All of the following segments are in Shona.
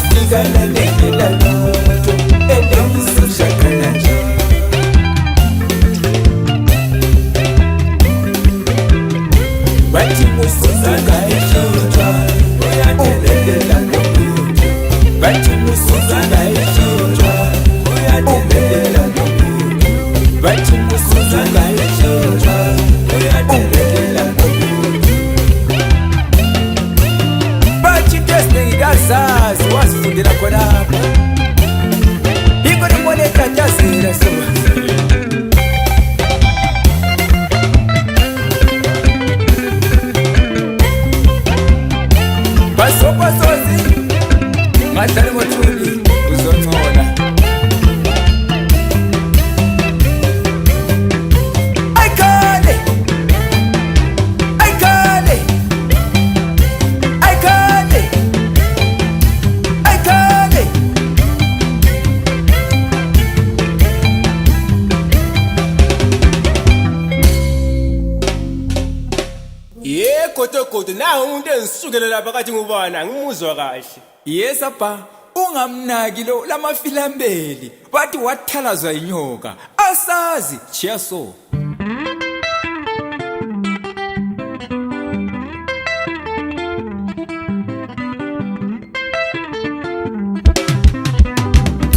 wafika nalela lutho elengisushakala nje bathi musuka eshintshwa uyadelela lutho bathi musuka eshintshwa uyadelela lutho bathi musuka eshintshwa uyadelela lutho bathi ngesingikazazi wasifundela khonapho yiko libone tatazela so basozi ngadlala ngothuli uzoncola ayikale Koto nawe umuntu engisukele lapha kathi ngubana ngimuzwa kahle. Yes apha ungamnaki lo lamafilambeli bathi wathalazwa inyoka asazi chiya so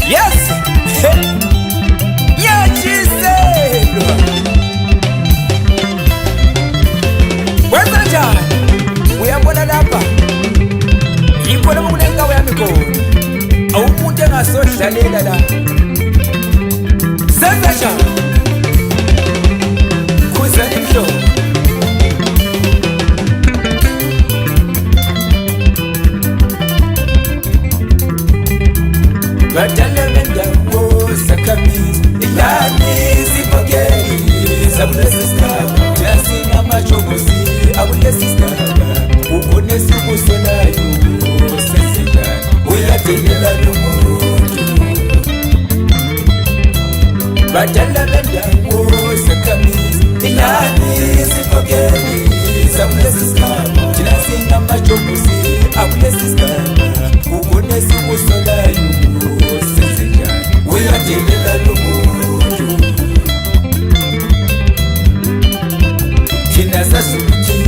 yes yachiselwa uyabona lapha yikho lapho kunenkawu yami khona awumuntu engasodlalela la senza njani khuzani mhlobo badala bendawo sakhamisa ilani sibogeli sabulesisigaba yasinamajogosi abulesisigaba ubonesibuselayo sesidani uyadelela lomuntu badala bendawo sakhamisa ilani sibogeli sabulesisigaba yasinamajogosi abulesisigaba ubonesibuselayo sesidani uyadelela lomuntu thina sasuthi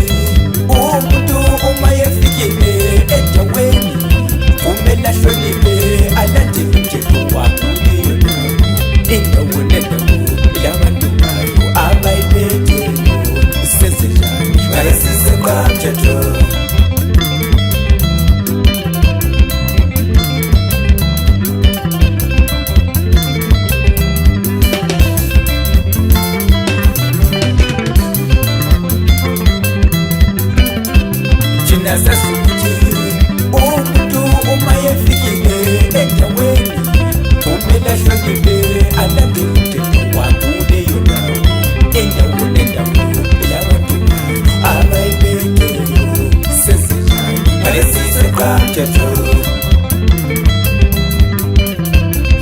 umuntu uma yefikile endaweni kumele ahloniphe alandele umthetho wakuleyo indawo nendawo yabantu bayo abayiphetheyo sesenjani ngayesisekamthetho sasuthi umuntu uma yefikile endaweni kumele ahloniphe alandele umthetho wakuleyo ndawo indawo nendawo yabantu abayiphetheyo sesenjani ngayesisekamthetho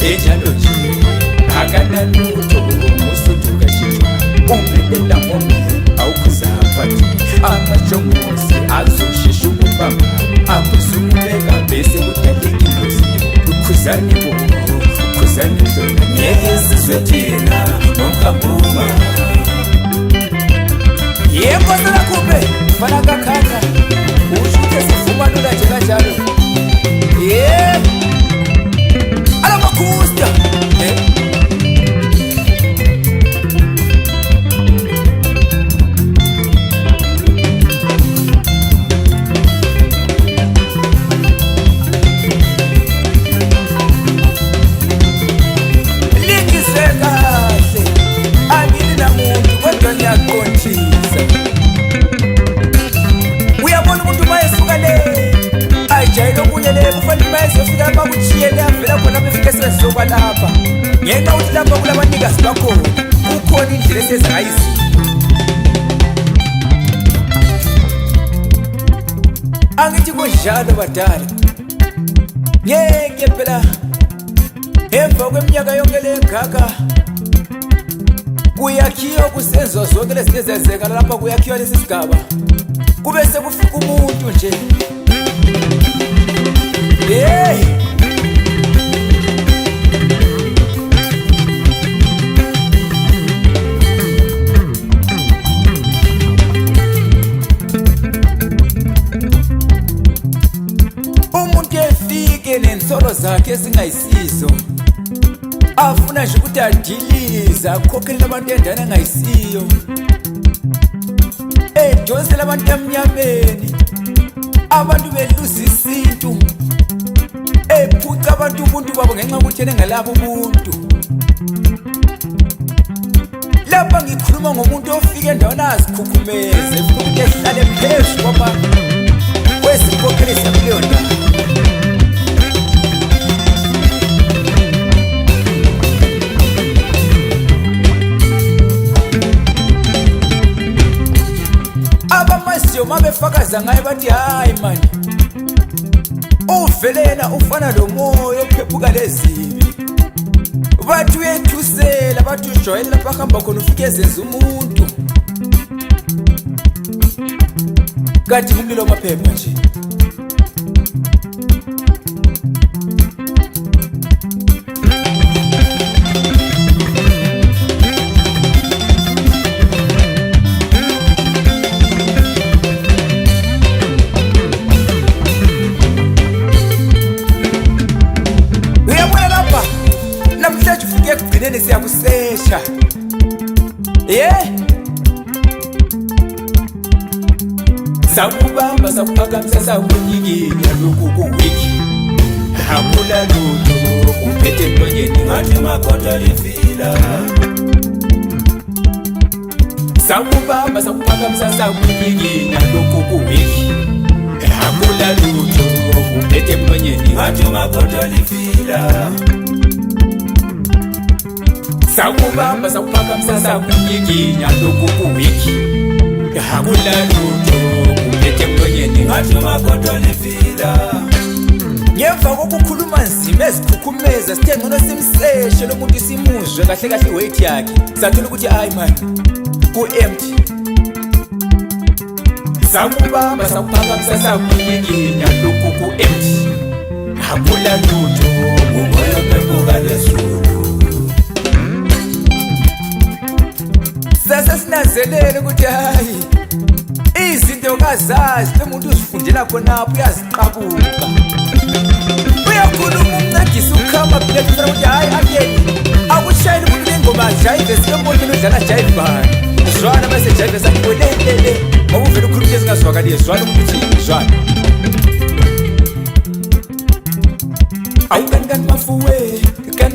enjalo nje akanalutho musutu kashishwa umbelela ngome awukuzaphathi amajongosi azoshisha ukubamba akuzumubeka bese kudaleka ingozi ukhuzani bo ukhuzani zona ngeke sizwe thina nomkambuma yebo selakhuphe fana kakhakha usho ukuthi sivuma lula nje kanjalo alamakhusta uyabona umuntu mayesuka le ajayele okunye kufanele mayezofika lapha kuchiyele avela khona befike sezoba lapha ngenxa ukuthi lapha kulabanikazi bakhona kukhona indlela esezayisi angithi kunjalo badala ngeke phela emva kweminyaka yonke le ngaka kuyakhiwa kusenziwa zonke lesizezenzeka lapha kuyakhiwa lesi sigaba kube sekufika umuntu nje ufike nensolo zakhe ezingayisizo afuna nje ukuthi adilize akhokhele abantu endana engayisiyo edosela abantu emnyameni abantu beluza isintu ephuca abantu ubuntu babo ngenxa yokuthi yena engelabo ubuntu lapha ngikhuluma ngomuntu ofike endaweni azikhukhumeze futhi ehlale phezulu kwabantu kwezinkokheli zakuleyo ndawo abamasiyo mabefakaza ngaye bathi hayi mani uvele yena ufana lomoya ophephuka lezibi bathi uyethusela bathi ujwayele lapha ahamba khona ufike ezenza umuntu kanti kumlilo maphepha nje ekugcineni siyakusesha sakubamba sakuphakamisa sakunyikinya lokhu kuwiki akula lutho uphethe emlonyeni ngathi makhotha lifila sakubamba sakuphakamisa sakunyikinya lokhu kuwiki akula lutho uphethe emlonyeni ngathi makhotha lifila sakubamba sakuphakamisa sakunyikinya lokhu kuwiki akula lutho uphethe emlonyeni ngathi makhotha lifila ngemva kokukhuluma nzima ezikhukhumeza sithe ngcono simseshe lo muntu simuzwe kahle kahle weight yakhe sathola ukuthi hayi man ku-empty sakubamba sakuphakamisa sakunyikinya lokhu ku-empty akula lutho umoya ophephuka lezulu sasesinanzelele ukuthi hayi izinto kazazi lo muntu uzifundela khonapho uyaziqabuka uyakhuluma umncedisi ukhamba phela ufuna ukuthi hayi akeni akushayeli umuntu lengoma ajayive sikemoyeni udlala jayive bani zwana bese jayive sathi welelele ngoba uvele ukhuluma ezingazwakaliyo zwana umuntu uthini zwana ayikani mafuwe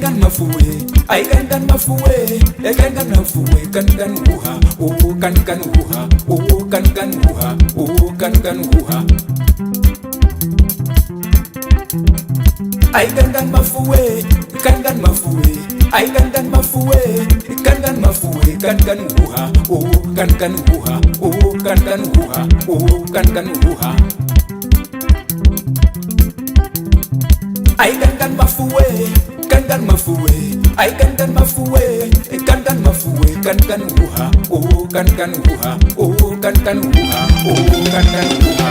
kan mafuwe ay kan mafuwe kan mafuwe kan uha o kan uha o kan uha o kan uha ay kan mafuwe kan mafuwe ay kan mafuwe kan mafuwe kan uha o kan uha o kan uha o kan uha ay kan mafuwe kan mafuwe ay kan mafuwe kan mafuwe kan uha o kan uha o kan uha o kan uha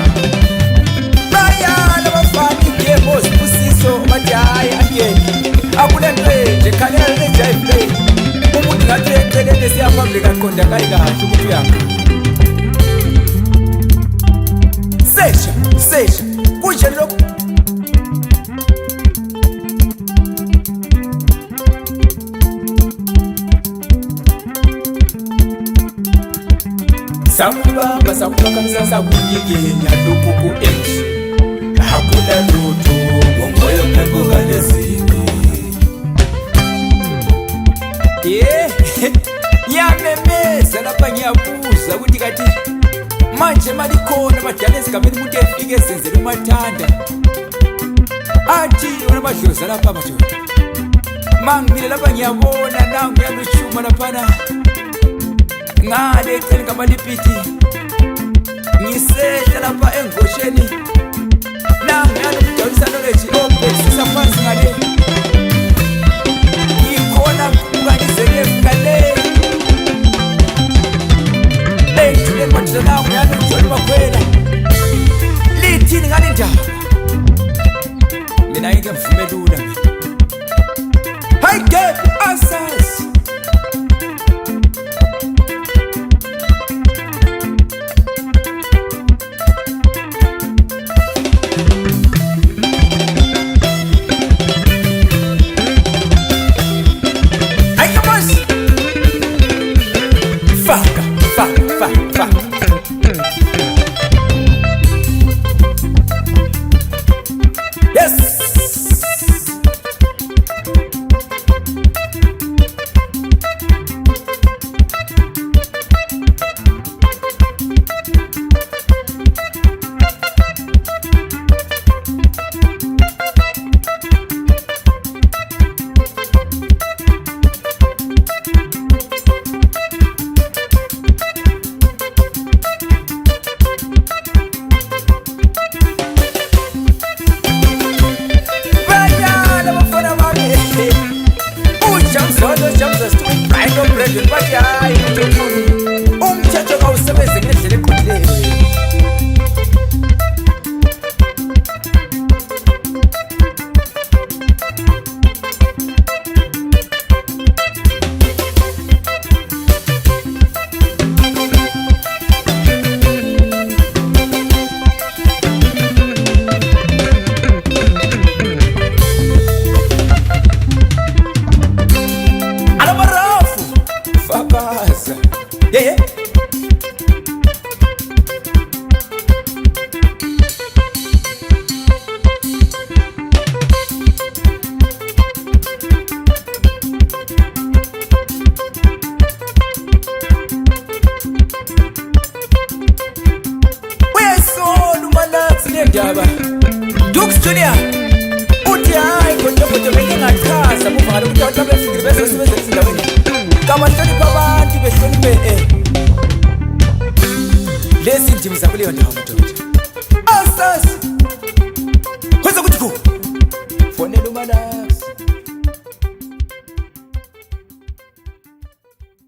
baya labafani yebo sibusiso bajayi akeni akulento nje khalela lejayi play umuntu ngathi eceleni siyaphambi kaqonda kayi kahle ukuthi uyanga sesha kunje lokho sakubamba sakuphakamisa sakunyikinya lokhu ku-empty akula lutho umoya ophephuka lezulu ngiyamemeza lapha ngiyabuza ukuthi kathi manje malikhona badala ezigameni umuntu efike ezenzela umathanda athi yona badloza lapha madoda mangibile lapha ngiyabona nangu ngiyalutshuma laphana ngale eceleni kamalipiti ngisehla lapha engosheni nangu ngiyalokudawulisa knowledge obhekisisa phansi ngale ngikhona ukangizele ngale eyithuleni madoda nangu ngiyalokujona bakhwela lithini ngale ndaba mina ngeke mvume lula mina hayi gebhu asazi ukuthi abantu abefikile bezosebenzela izindaweni kabahloniphe abantu behloniphe lezi ndimi zakuleyo ndawo madoda asasi kwenza ukuthi ku fonela umalala